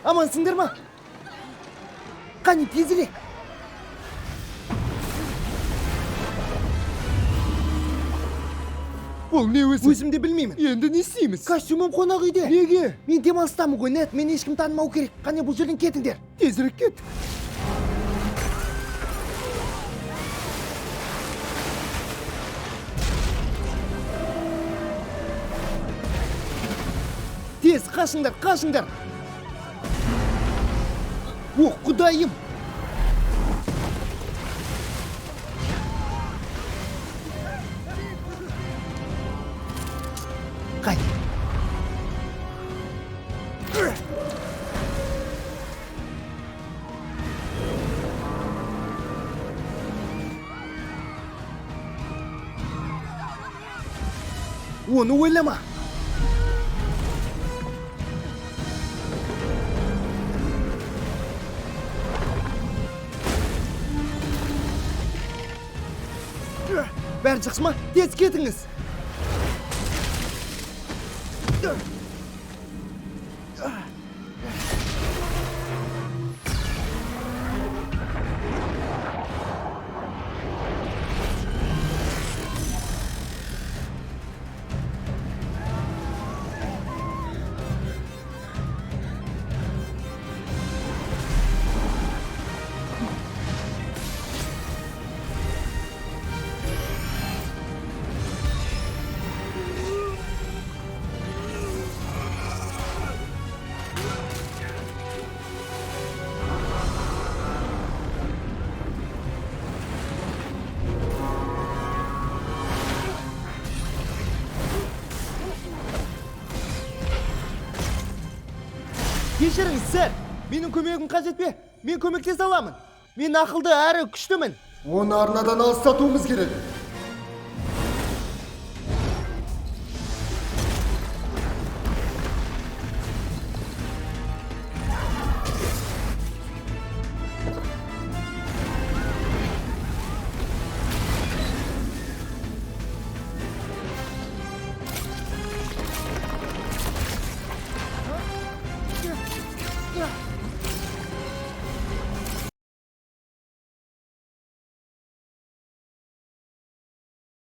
Амансыңдар ма? Қане тезірек. Бұл не өзі? Өзім де білмеймін. Енді не істейміз? Костюмым қонақ үйде. Неге? Мен демалыстамын ғой, нет, мені ешкім танымау керек. Қане бұл жерден кетіңдер. Тезірек кет. Тез, қашыңдар. О, құдайым. Қай. Оны ойлама. Бәрі жақсы ма? Тез кетіңіз. Кешіріңіз, сэр. Менің көмегім қажет пе? Мен көмектесе аламын. Мен ақылды әрі күштімін. Оны арнадан алыстатуымыз керек.